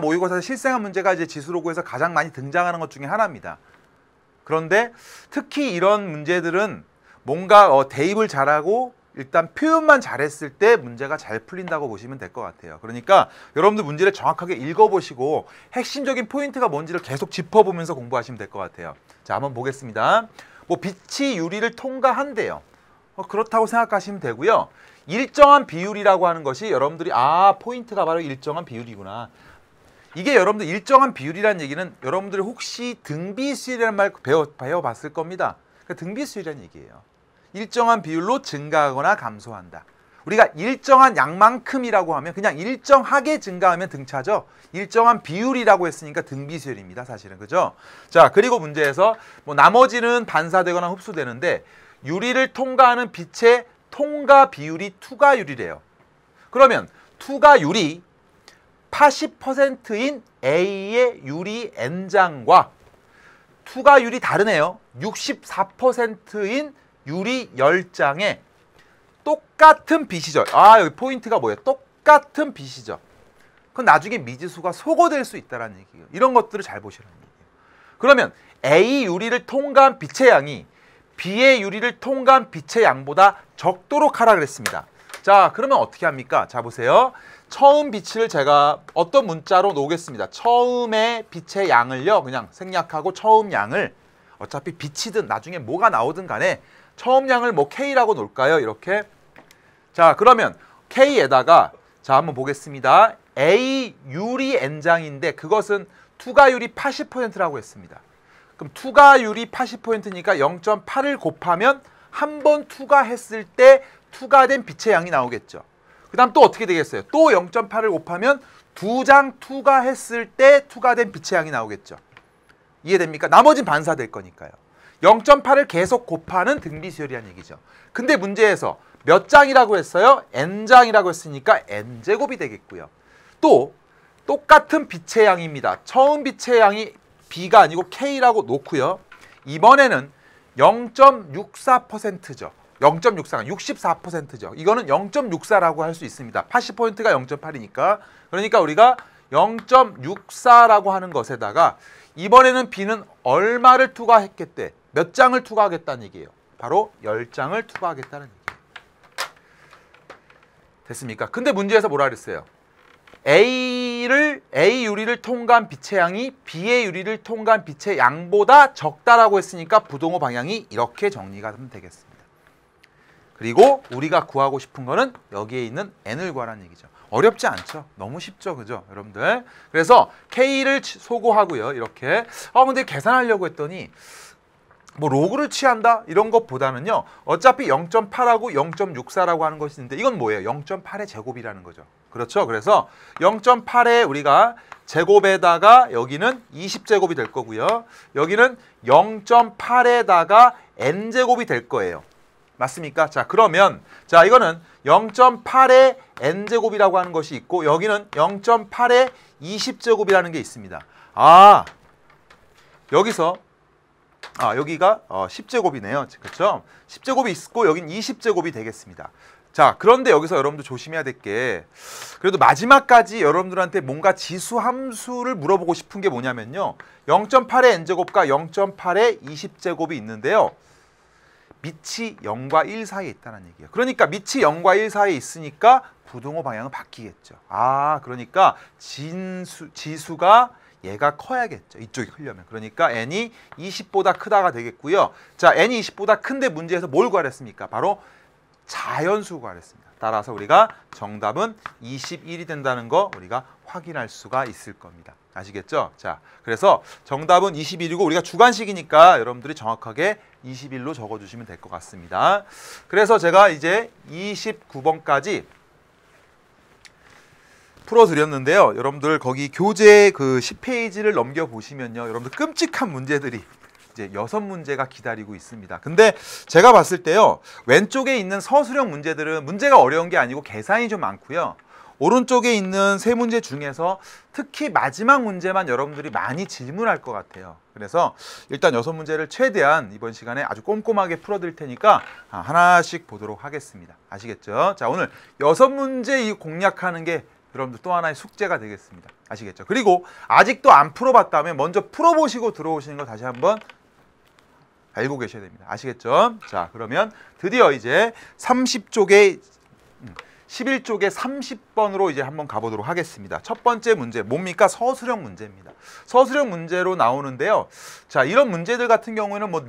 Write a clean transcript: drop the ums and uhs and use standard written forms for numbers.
모의고사 실생활 문제가 이제 지수로고에서 가장 많이 등장하는 것 중에 하나입니다. 그런데 특히 이런 문제들은 뭔가 대입을 잘하고 일단 표현만 잘했을 때 문제가 잘 풀린다고 보시면 될 것 같아요. 그러니까 여러분들 문제를 정확하게 읽어보시고 핵심적인 포인트가 뭔지를 계속 짚어보면서 공부하시면 될 것 같아요. 자, 한번 보겠습니다. 뭐 빛이 유리를 통과한대요. 그렇다고 생각하시면 되고요. 일정한 비율이라고 하는 것이 여러분들이 포인트가 바로 일정한 비율이구나. 이게 여러분들 일정한 비율이라는 얘기는 여러분들이 혹시 등비수열이라는 말 배워봤을 겁니다. 그러니까 등비수열이라는 얘기예요. 일정한 비율로 증가하거나 감소한다. 우리가 일정한 양만큼이라고 하면 그냥 일정하게 증가하면 등차죠. 일정한 비율이라고 했으니까 등비수열입니다. 사실은. 그죠? 자, 그리고 문제에서 뭐 나머지는 반사되거나 흡수되는데 유리를 통과하는 빛의 통과 비율이 투과율이래요. 그러면 투과율이 80%인 A의 유리 N장과 투과율이 다르네요. 64%인 유리 10장에 똑같은 빛이죠. 여기 포인트가 뭐예요? 똑같은 빛이죠. 그건 나중에 미지수가 소거될 수 있다는 얘기예요. 이런 것들을 잘 보시라는 얘기예요. 그러면 A 유리를 통과한 빛의 양이 B의 유리를 통과한 빛의 양보다 적도록 하라 그랬습니다. 자, 그러면 어떻게 합니까? 자, 보세요. 처음 빛을 제가 어떤 문자로 놓겠습니다. 처음에 빛의 양을요. 그냥 생략하고 처음 양을 어차피 빛이든 나중에 뭐가 나오든 간에 처음 양을 뭐 K라고 놓을까요? 이렇게. 자, 그러면 K에다가 자, 한번 보겠습니다. A 유리 N장인데 그것은 투과율이 80%라고 했습니다. 그럼 투과율이 80%니까 0.8을 곱하면 한 번 투과했을 때 투과된 빛의 양이 나오겠죠. 그 다음 또 어떻게 되겠어요? 또 0.8을 곱하면 2장 투과했을 때 투과된 빛의 양이 나오겠죠. 이해됩니까? 나머진 반사될 거니까요. 0.8을 계속 곱하는 등비수열이라는 얘기죠. 근데 문제에서 몇 장이라고 했어요? N장이라고 했으니까 N제곱이 되겠고요. 또 똑같은 빛의 양입니다. 처음 빛의 양이 B가 아니고 K라고 놓고요. 이번에는 0.64%죠. 0.64가 64%죠. 이거는 0.64라고 할 수 있습니다. 80%가 0.8이니까. 그러니까 우리가 0.64라고 하는 것에다가 이번에는 B는 얼마를 투과했겠대? 몇 장을 투과하겠다는 얘기예요. 바로 10장을 투과하겠다는 얘기예요. 됐습니까? 근데 문제에서 뭐라 그랬어요? A 유리를 통과한 빛의 양이 B의 유리를 통과한 빛의 양보다 적다라고 했으니까 부동호 방향이 이렇게 정리가 되면 되겠습니다. 그리고 우리가 구하고 싶은 거는 여기에 있는 N을 구하라는 얘기죠. 어렵지 않죠? 너무 쉽죠? 그죠? 여러분들. 그래서 K를 소거하고요. 이렇게. 근데 계산하려고 했더니 뭐 로그를 취한다? 이런 것보다는요. 어차피 0.8하고 0.64라고 하는 것이 있는데 이건 뭐예요? 0.8의 제곱이라는 거죠. 그렇죠? 그래서 0.8에 우리가 제곱에다가 여기는 20제곱이 될 거고요. 여기는 0.8에다가 n제곱이 될 거예요. 맞습니까? 자, 그러면 자, 이거는 0.8의 n제곱이라고 하는 것이 있고 여기는 0.8의 20제곱이라는 게 있습니다. 여기서 여기가 10제곱이네요. 그렇죠? 10제곱이 있고 여긴 20제곱이 되겠습니다. 자, 그런데 여기서 여러분들 조심해야 될 게 그래도 마지막까지 여러분들한테 뭔가 지수 함수를 물어보고 싶은 게 뭐냐면요. 0.8의 n제곱과 0.8의 20제곱이 있는데요. 밑이 0과 1 사이에 있다는 얘기예요. 그러니까 밑이 0과 1 사이에 있으니까 부동호 방향은 바뀌겠죠. 그러니까 지수가 얘가 커야겠죠. 이쪽이 크려면. 그러니까 n이 20보다 크다가 되겠고요. 자, n이 20보다 큰데 문제에서 뭘 구하랬습니까? 바로 자연수 구하랬습니다. 따라서 우리가 정답은 21이 된다는 거 우리가 확인할 수가 있을 겁니다. 아시겠죠? 자, 그래서 정답은 21이고 우리가 주관식이니까 여러분들이 정확하게 21로 적어주시면 될 것 같습니다. 그래서 제가 이제 29번까지 풀어드렸는데요. 여러분들 거기 교재 그 10페이지를 넘겨보시면요. 여러분들 끔찍한 문제들이 이제 6문제가 기다리고 있습니다. 근데 제가 봤을 때요. 왼쪽에 있는 서술형 문제들은 문제가 어려운 게 아니고 계산이 좀 많고요. 오른쪽에 있는 3문제 중에서 특히 마지막 문제만 여러분들이 많이 질문할 것 같아요. 그래서 일단 6문제를 최대한 이번 시간에 아주 꼼꼼하게 풀어드릴 테니까 하나씩 보도록 하겠습니다. 아시겠죠? 자, 오늘 6문제 공략하는 게 여러분들 또 하나의 숙제가 되겠습니다. 아시겠죠? 그리고 아직도 안 풀어봤다면 먼저 풀어보시고 들어오시는 거 다시 한번 알고 계셔야 됩니다. 아시겠죠? 자, 그러면 드디어 이제 30쪽에 11쪽에 30번으로 이제 한번 가보도록 하겠습니다. 첫 번째 문제 뭡니까? 서술형 문제입니다. 서술형 문제로 나오는데요. 자, 이런 문제들 같은 경우에는 뭐